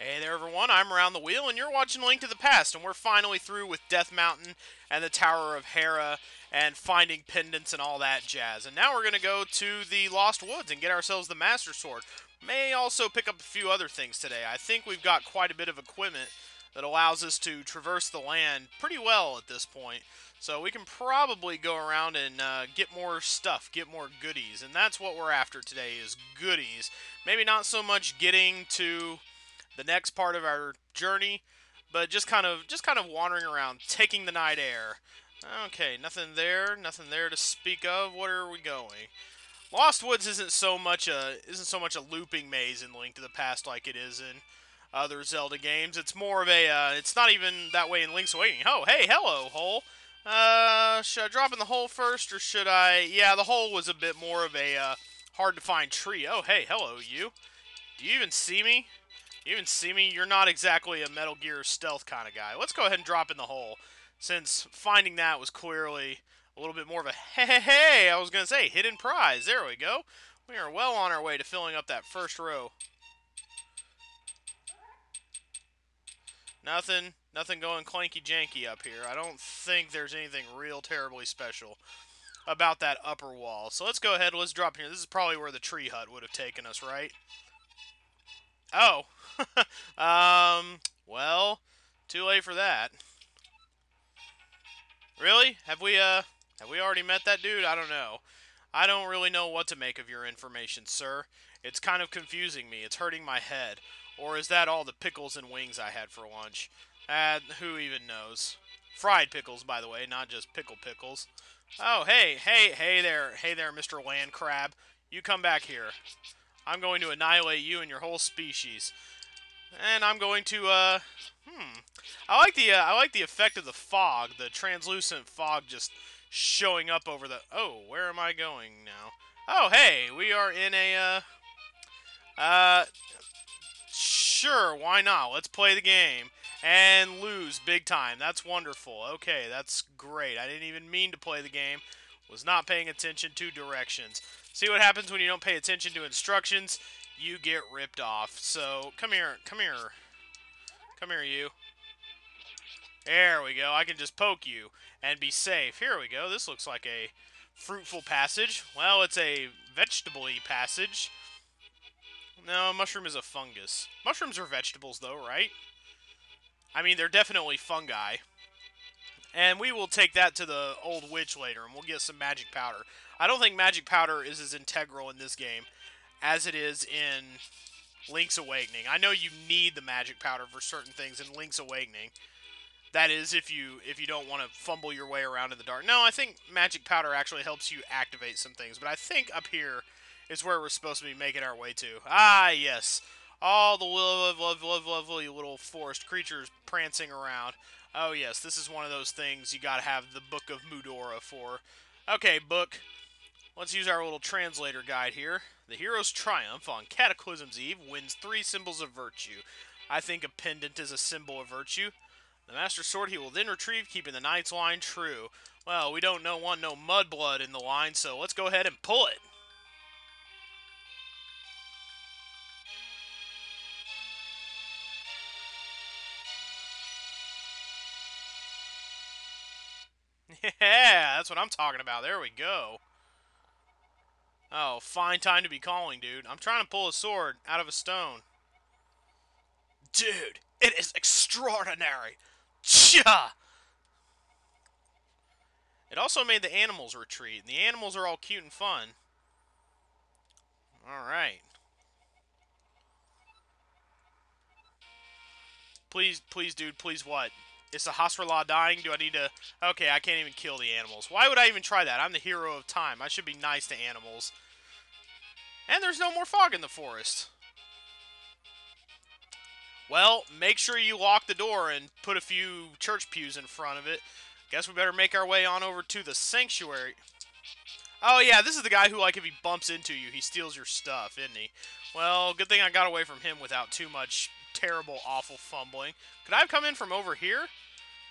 Hey there everyone, I'm Around the Wheel and you're watching Link to the Past, and we're finally through with Death Mountain and the Tower of Hera and finding pendants and all that jazz. And now we're going to go to the Lost Woods and get ourselves the Master Sword. May also pick up a few other things today. I think we've got quite a bit of equipment that allows us to traverse the land pretty well at this point. So we can probably go around and get more stuff, get more goodies. And that's what we're after today is goodies. Maybe not so much getting to the next part of our journey, but just kind of wandering around, taking the night air. Okay, nothing there to speak of. Where are we going? Lost Woods isn't so much a looping maze in Link to the Past like it is in other Zelda games. It's more of a it's not even that way in Link's Awakening. Oh, hey, hello, hole. Should I drop in the hole first, or should I? Yeah, the hole was a bit more of a hard to find tree. Oh, hey, hello, you. Do you even see me? You even see me? You're not exactly a Metal Gear stealth kind of guy. Let's go ahead and drop in the hole, since finding that was clearly a little bit more of a hey, I was going to say, hidden prize. There we go. We are well on our way to filling up that first row. Nothing going clanky-janky up here. I don't think there's anything real terribly special about that upper wall. So let's go ahead, let's drop in here. This is probably where the tree hut would have taken us, right? Oh. Well, too late for that. Really? Have we already met that dude? I don't know. I don't really know what to make of your information, sir. It's kind of confusing me. It's hurting my head. Or is that all the pickles and wings I had for lunch? Who even knows? Fried pickles, by the way, not just pickles. Oh, hey there, Mr. Land Crab. You come back here. I'm going to annihilate you and your whole species. And I'm going to, I like the effect of the fog, the translucent fog just showing up over the, oh, where am I going now? Oh, hey, we are in a, uh, sure, why not? Let's play the game. And lose big time. That's wonderful. Okay, that's great. I didn't even mean to play the game. Was not paying attention to directions. See what happens when you don't pay attention to instructions? You get ripped off. So, come here, you. There we go. I can just poke you and be safe. Here we go. This looks like a fruitful passage. Well, it's a vegetable-y passage. No, mushroom is a fungus. Mushrooms are vegetables, though, right? I mean, they're definitely fungi. And we will take that to the old witch later, and we'll get some magic powder. I don't think magic powder is as integral in this game as it is in Link's Awakening. I know you need the magic powder for certain things in Link's Awakening. That is, if you don't want to fumble your way around in the dark. No, I think magic powder actually helps you activate some things. But I think up here is where we're supposed to be making our way to. Ah, yes. All the lovely little forest creatures prancing around. Oh, yes, this is one of those things you gotta have the Book of Mudora for. Okay, book. Let's use our little translator guide here. The hero's triumph on Cataclysm's Eve wins 3 symbols of virtue. I think a pendant is a symbol of virtue. The Master Sword he will then retrieve, keeping the Knight's line true. Well, we don't want no mudblood in the line, so let's go ahead and pull it. Yeah, that's what I'm talking about. There we go. Oh, fine time to be calling, dude. I'm trying to pull a sword out of a stone. Dude, it is extraordinary. Cha! It also made the animals retreat, and the animals are all cute and fun. Alright. Please, dude, please what? Is the Hasrala dying? Do I need to... Okay, I can't even kill the animals. Why would I even try that? I'm the hero of time. I should be nice to animals. And there's no more fog in the forest. Well, make sure you lock the door and put a few church pews in front of it. Guess we better make our way on over to the sanctuary. Oh, yeah, this is the guy who, like, if he bumps into you, he steals your stuff, isn't he? Well, good thing I got away from him without too much terrible, awful fumbling. Could I have come in from over here?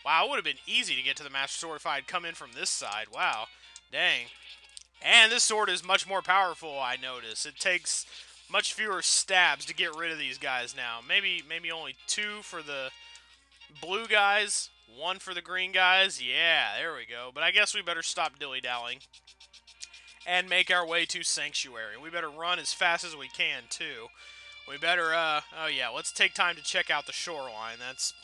Wow, it would have been easy to get to the Master Sword if I had come in from this side. Wow. Dang. And this sword is much more powerful, I notice. It takes much fewer stabs to get rid of these guys now. Maybe only 2 for the blue guys, 1 for the green guys. Yeah, there we go. But I guess we better stop dilly-dallying and make our way to Sanctuary. We better run as fast as we can, too. We better, oh yeah, let's take time to check out the shoreline. That's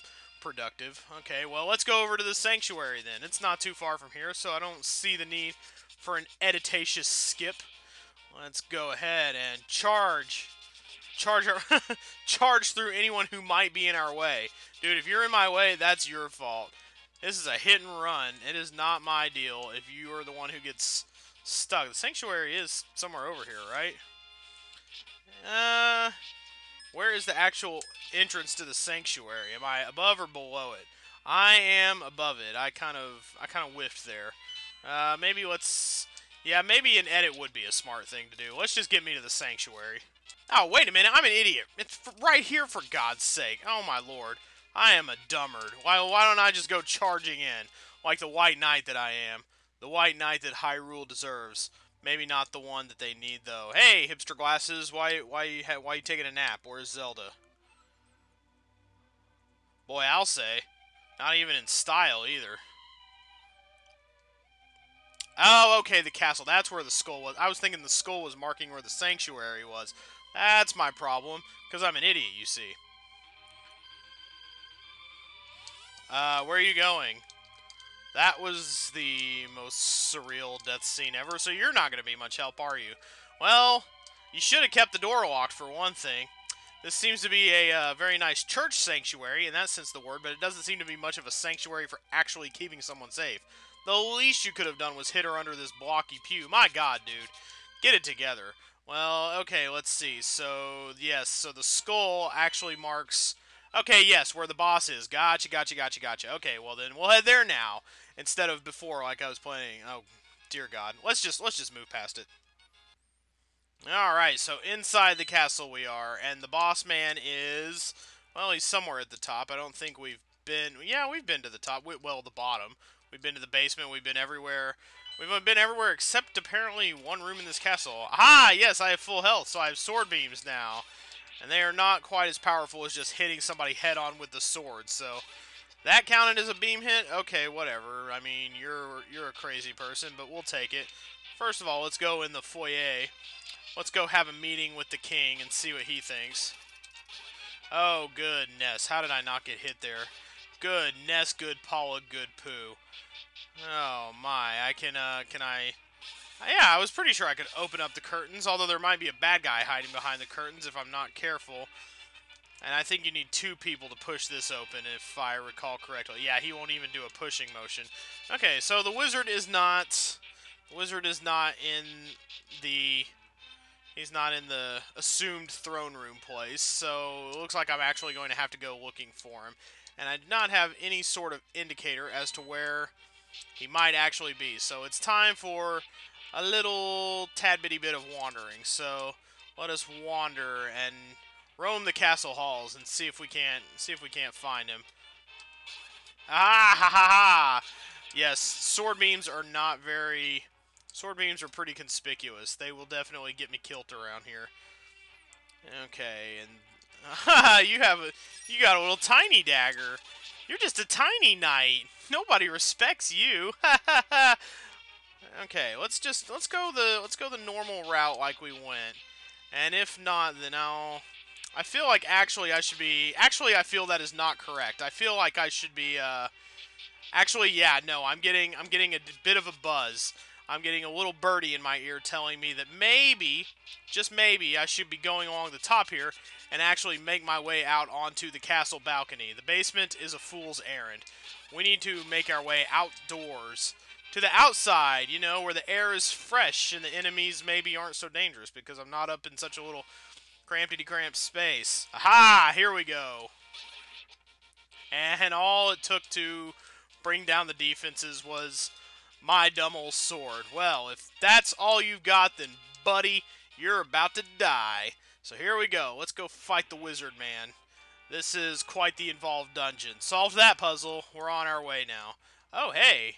productive. Okay, well, let's go over to the Sanctuary then. It's not too far from here, so I don't see the need for an editatious skip. Let's go ahead and charge. Charge through anyone who might be in our way. Dude, if you're in my way, that's your fault. This is a hit and run. It is not my deal if you are the one who gets stuck. The Sanctuary is somewhere over here, right? Where is the actual entrance to the Sanctuary? Am I above or below it? I am above it. I kind of whiffed there. Maybe let's... Yeah, maybe an edit would be a smart thing to do. Let's just get me to the Sanctuary. Oh, wait a minute. I'm an idiot. It's right here, for God's sake. Oh, my lord. I am a dummard. Why don't I just go charging in? Like the White Knight that I am. The White Knight that Hyrule deserves. Maybe not the one that they need, though. Hey, hipster glasses. Why you taking a nap? Where's Zelda? Boy, I'll say. Not even in style, either. Oh, okay, the castle. That's where the skull was. I was thinking the skull was marking where the Sanctuary was. That's my problem, because I'm an idiot, you see. Where are you going? That was the most surreal death scene ever, so you're not going to be much help, are you? Well, you should have kept the door locked, for one thing. This seems to be a very nice church sanctuary, in that sense of the word, but it doesn't seem to be much of a sanctuary for actually keeping someone safe. The least you could have done was hit her under this blocky pew. My god, dude. Get it together. Well, okay, let's see. So, yes, so the skull actually marks... Okay, yes, where the boss is. Gotcha. Okay, well then, we'll head there now, instead of before, like I was playing. Oh, dear god. Let's just move past it. Alright, so inside the castle we are, and the boss man is... Well, he's somewhere at the top. I don't think we've been... Yeah, we've been to the top. Well, the bottom. We've been to the basement. We've been everywhere. We've been everywhere except apparently one room in this castle. Aha! Yes, I have full health, so I have sword beams now. And they are not quite as powerful as just hitting somebody head-on with the sword, so... That counted as a beam hit? Okay, whatever. I mean, you're a crazy person, but we'll take it. First of all, let's go in the foyer. Let's go have a meeting with the king and see what he thinks. Oh, goodness. How did I not get hit there? Good Ness, good Paula, good poo. Oh, my. Can I... Yeah, I was pretty sure I could open up the curtains, although there might be a bad guy hiding behind the curtains if I'm not careful. And I think you need 2 people to push this open, if I recall correctly. Yeah, he won't even do a pushing motion. Okay, so the wizard is not... The wizard is not in the... He's not in the assumed throne room place, so it looks like I'm actually going to have to go looking for him. And I do not have any sort of indicator as to where he might actually be. So it's time for a little tad-bitty bit of wandering. So let us wander and roam the castle halls and see if we can't find him. Ah ha ha ha! Yes, sword beams are not very... Sword beams are pretty conspicuous. They will definitely get me killed around here. Okay, and you got a little tiny dagger. You're just a tiny knight. Nobody respects you. Okay, let's go the normal route like we went. And if not, then I feel like actually I should be... Actually, I feel that is not correct. I feel like I should be, Actually, yeah, no, I'm getting a bit of a buzz. I'm getting a little birdie in my ear telling me that maybe, just maybe, I should be going along the top here and actually make my way out onto the castle balcony. The basement is a fool's errand. We need to make our way outdoors. To the outside, you know, where the air is fresh and the enemies maybe aren't so dangerous because I'm not up in such a little crampty-cramped space. Aha! Here we go. And all it took to bring down the defenses was my dumb old sword. Well, if that's all you've got, then, buddy, you're about to die. So here we go. Let's go fight the wizard man. This is quite the involved dungeon. Solved that puzzle. We're on our way now. Oh, hey.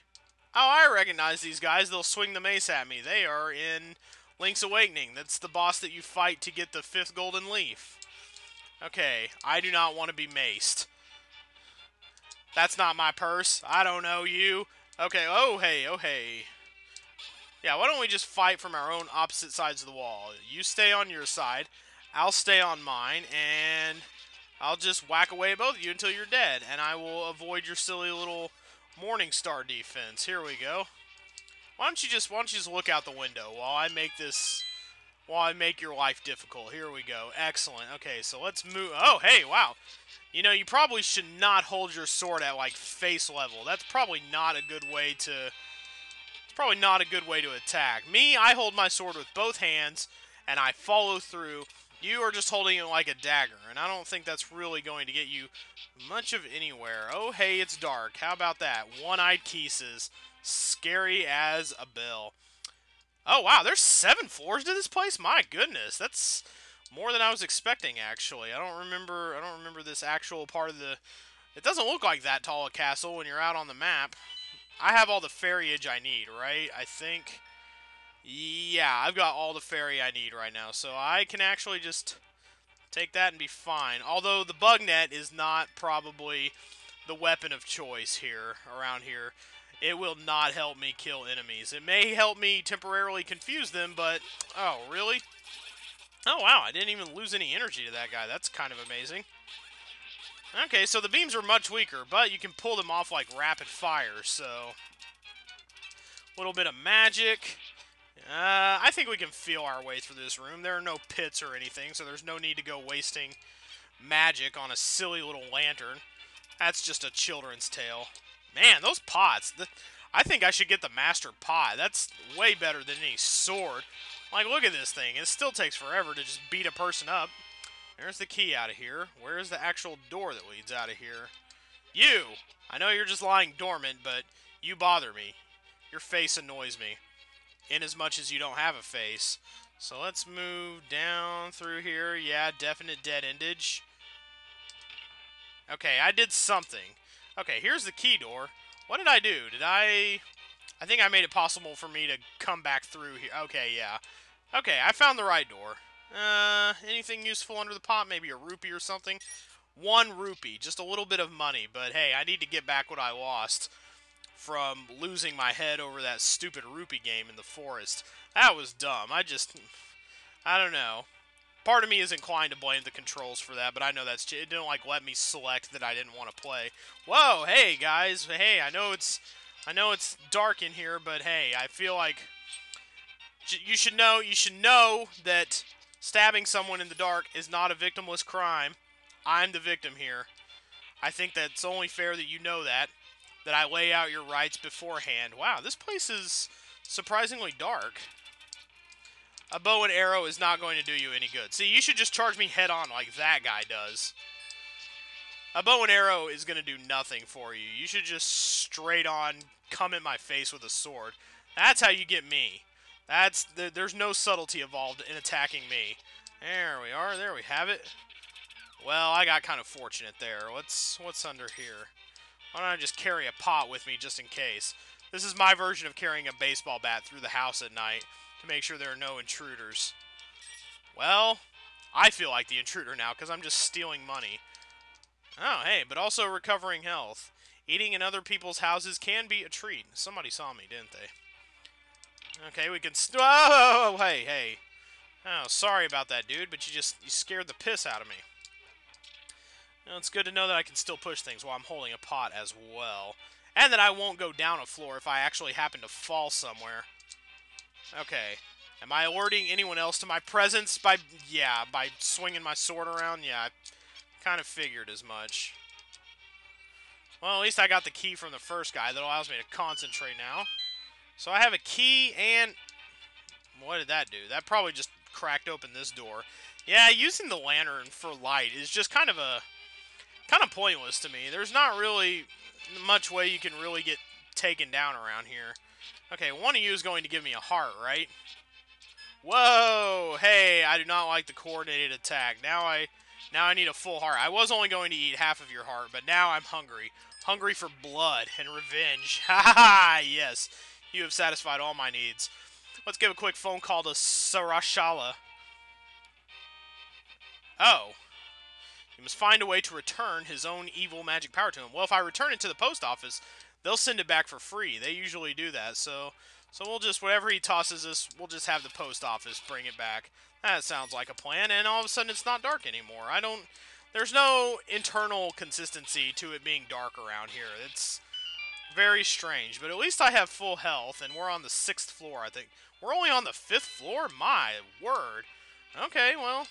Oh, I recognize these guys. They'll swing the mace at me. They are in Link's Awakening. That's the boss that you fight to get the 5th golden leaf. Okay, I do not want to be maced. That's not my purse. I don't know you. Okay, oh hey, oh hey. Yeah, why don't we just fight from our own opposite sides of the wall? You stay on your side, I'll stay on mine, and I'll just whack away at both of you until you're dead, and I will avoid your silly little Morning Star defense. Here we go. Why don't you just look out the window while I make your life difficult. Here we go. Excellent. Okay, so let's move. Oh, hey, wow. You know, you probably should not hold your sword at like face level. That's probably not a good way to attack. Me, I hold my sword with both hands and I follow through. You are just holding it like a dagger, and I don't think that's really going to get you much of anywhere. Oh, hey, it's dark. How about that? One-eyed Kisses. Scary as a bell. Oh, wow, there's 7 floors to this place? My goodness, that's more than I was expecting, actually. I don't remember this actual part of the... It doesn't look like that tall a castle when you're out on the map. I have all the fairyage I need, right? I think... Yeah, I've got all the fairy I need right now, so I can actually just take that and be fine. Although the bug net is not probably the weapon of choice here, around here. It will not help me kill enemies. It may help me temporarily confuse them, but... Oh, really? Oh, wow, I didn't even lose any energy to that guy. That's kind of amazing. Okay, so the beams are much weaker, but you can pull them off like rapid fire, so... A little bit of magic. I think we can feel our way through this room. There are no pits or anything, so there's no need to go wasting magic on a silly little lantern. That's just a children's tale. Man, those pots. I think I should get the Master Pot. That's way better than any sword. Like, look at this thing. It still takes forever to just beat a person up. There's the key out of here. Where's the actual door that leads out of here? You! I know you're just lying dormant, but you bother me. Your face annoys me. In as much as you don't have a face. So let's move down through here. Yeah, definite dead endage. Okay, I did something. Okay, here's the key door. What did I do? I think I made it possible for me to come back through here. Okay, yeah. Okay, I found the right door. Anything useful under the pot? Maybe a rupee or something? 1 rupee. Just a little bit of money. But hey, I need to get back what I lost from losing my head over that stupid rupee game in the forest. That was dumb. I don't know. Part of me is inclined to blame the controls for that, but I know it didn't like let me select that I didn't want to play. Whoa, hey guys, hey, I know it's dark in here, but hey, I feel like you should know that stabbing someone in the dark is not a victimless crime. I'm the victim here. I think that's only fair that you know that I lay out your rights beforehand. Wow, this place is surprisingly dark. A bow and arrow is not going to do you any good. See, you should just charge me head on like that guy does. A bow and arrow is going to do nothing for you. You should just straight on come at my face with a sword. That's how you get me. There's no subtlety involved in attacking me. There we are. There we have it. Well, I got kind of fortunate there. What's under here? Why don't I just carry a pot with me just in case? This is my version of carrying a baseball bat through the house at night to make sure there are no intruders. Well, I feel like the intruder now because I'm just stealing money. Oh, hey, but also recovering health. Eating in other people's houses can be a treat. Somebody saw me, didn't they? Okay, we can... Oh, hey, hey. Oh, sorry about that, dude, but you scared the piss out of me. Well, it's good to know that I can still push things while I'm holding a pot as well. And that I won't go down a floor if I actually happen to fall somewhere. Okay. Am I alerting anyone else to my presence by swinging my sword around? Yeah, I kind of figured as much. Well, at least I got the key from the first guy that allows me to concentrate now. So I have a key and... What did that do? That probably just cracked open this door. Yeah, using the lantern for light is just kind of pointless to me. There's not really much way you can really get taken down around here. Okay, one of you is going to give me a heart, right? Whoa! Hey, I do not like the coordinated attack. Now I need a full heart. I was only going to eat half of your heart, but now I'm hungry. Hungry for blood and revenge. Ha ha ha! Yes, you have satisfied all my needs. Let's give a quick phone call to Sarashala. Oh. He must find a way to return his own evil magic power to him. Well, if I return it to the post office, they'll send it back for free. They usually do that. So we'll just, whatever he tosses us, we'll just have the post office bring it back. That sounds like a plan. And all of a sudden it's not dark anymore. There's no internal consistency to it being dark around here. It's very strange. But at least I have full health, and we're on the 6th floor, I think. We're only on the 5th floor? My word. Okay, well,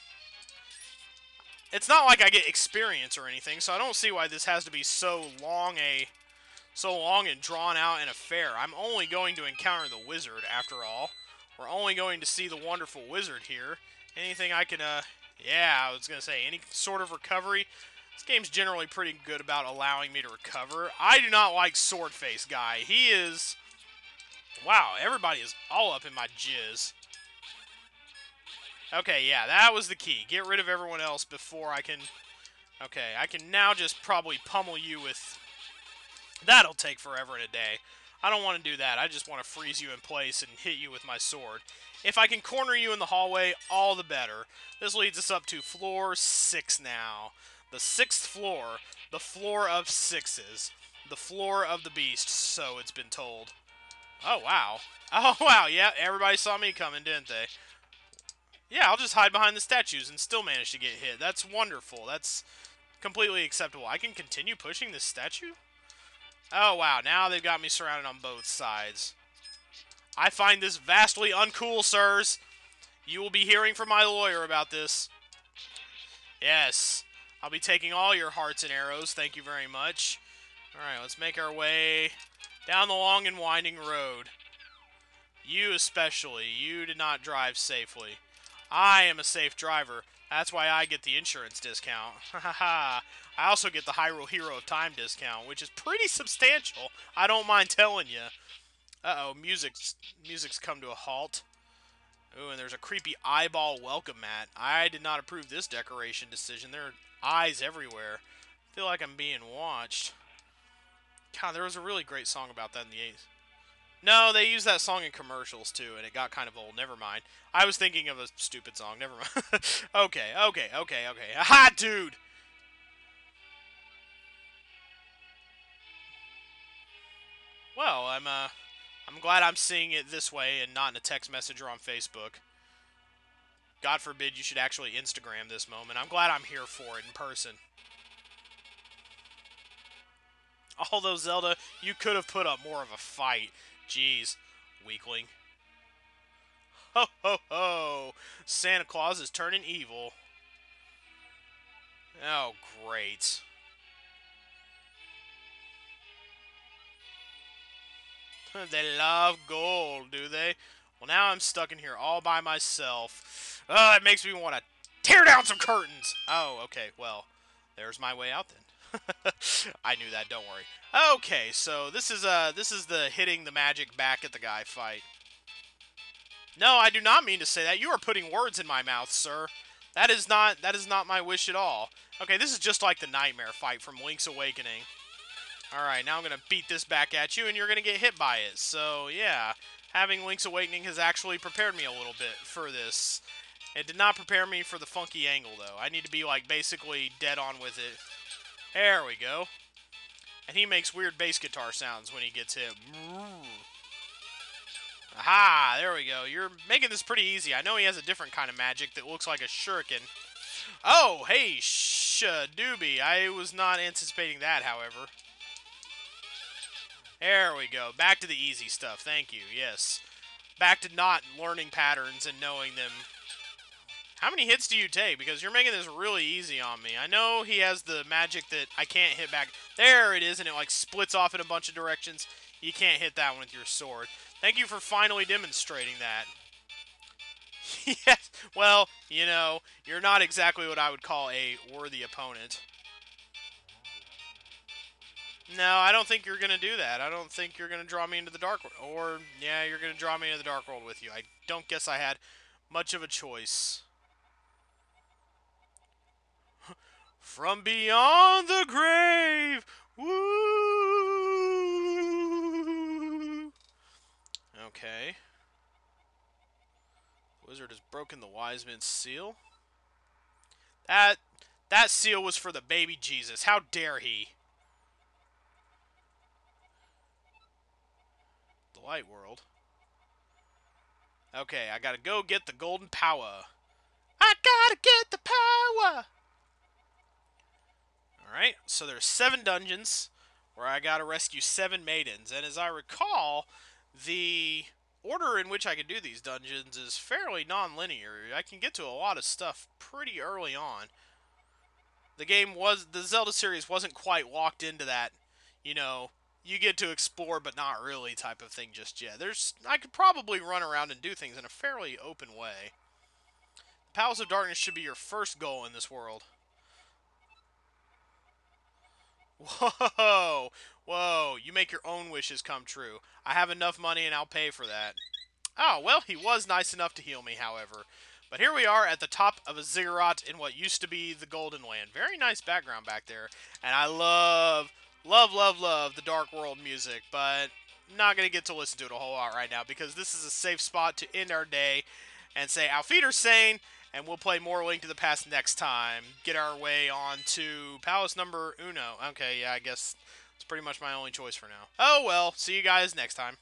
it's not like I get experience or anything, so I don't see why this has to be so long and drawn out an affair. I'm only going to encounter the wizard, after all. We're only going to see the wonderful wizard here. Anything I can, yeah, I was going to say, any sort of recovery. This game's generally pretty good about allowing me to recover. I do not like Swordface Guy. He is, wow, everybody is all up in my jizz. Okay, yeah, that was the key. Get rid of everyone else before I can... Okay, I can now just probably pummel you with... That'll take forever and a day. I don't want to do that. I just want to freeze you in place and hit you with my sword. If I can corner you in the hallway, all the better. This leads us up to floor 6 now. The 6th floor. The floor of 6s. The floor of the beast, so it's been told. Oh, wow. Oh, wow, yeah, everybody saw me coming, didn't they? Yeah, I'll just hide behind the statues and still manage to get hit. That's wonderful. That's completely acceptable. I can continue pushing this statue? Oh, wow. Now they've got me surrounded on both sides. I find this vastly uncool, sirs. You will be hearing from my lawyer about this. Yes. I'll be taking all your hearts and arrows. Thank you very much. Alright, let's make our way down the long and winding road. You especially. You did not drive safely. I am a safe driver. That's why I get the insurance discount. Haha. I also get the Hyrule Hero of Time discount, which is pretty substantial. I don't mind telling you. Uh-oh, music's come to a halt. Ooh, and there's a creepy eyeball welcome mat. I did not approve this decoration decision. There are eyes everywhere. I feel like I'm being watched. God, there was a really great song about that in the 80s. No, they used that song in commercials, too, and it got kind of old. Never mind. I was thinking of a stupid song. Never mind. Okay. Aha, dude! Well, I'm glad I'm seeing it this way and not in a text message or on Facebook. God forbid you should actually Instagram this moment. I'm glad I'm here for it in person. Although, Zelda, you could have put up more of a fight. Jeez, weakling. Ho, ho, ho! Santa Claus is turning evil. Oh, great. They love gold, do they? Well, now I'm stuck in here all by myself. Oh, it makes me want to tear down some curtains. Oh, okay, well, there's my way out then. I knew that, don't worry. Okay, so this is the hitting the magic back at the guy fight. No, I do not mean to say that. You are putting words in my mouth, sir. That is not my wish at all. Okay, this is just like the nightmare fight from Link's Awakening. Alright, now I'm going to beat this back at you, and you're going to get hit by it. So, yeah, having Link's Awakening has actually prepared me a little bit for this. It did not prepare me for the funky angle, though. I need to be, like, basically dead on with it. There we go. And he makes weird bass guitar sounds when he gets hit. Aha, there we go. You're making this pretty easy. I know he has a different kind of magic that looks like a shuriken. Oh, hey, doobie. I was not anticipating that, however. There we go. Back to the easy stuff. Thank you. Yes. Back to not learning patterns and knowing them. How many hits do you take? Because you're making this really easy on me. I know he has the magic that I can't hit back. There it is, and it like splits off in a bunch of directions. You can't hit that one with your sword. Thank you for finally demonstrating that. Yes. Well, you know, you're not exactly what I would call a worthy opponent. No, I don't think you're going to do that. I don't think you're going to draw me into the Dark World. Or, yeah, you're going to draw me into the Dark World with you. I don't guess I had much of a choice. From beyond the grave! Woo! Okay. broken the wise man's seal. That seal was for the baby Jesus. How dare he? The light world. Okay, I gotta go get the golden power. I gotta get the power! Alright, so there's 7 dungeons where I gotta rescue 7 maidens. And as I recall, the order in which I can do these dungeons is fairly non-linear. I can get to a lot of stuff pretty early on. The Zelda series wasn't quite locked into that, you know, you get to explore but not really type of thing just yet. I could probably run around and do things in a fairly open way. The Palace of Darkness should be your first goal in this world. Whoa! Whoa, you make your own wishes come true. I have enough money and I'll pay for that. Oh, well, he was nice enough to heal me, however. But here we are at the top of a ziggurat in what used to be the Golden Land. Very nice background back there. And I love the Dark World music. But I'm not going to get to listen to it a whole lot right now because this is a safe spot to end our day and say Auf Wiedersehen, and we'll play more Link to the Past next time. Get our way on to Palace number uno. Okay, yeah, I guess it's pretty much my only choice for now. Oh well, see you guys next time.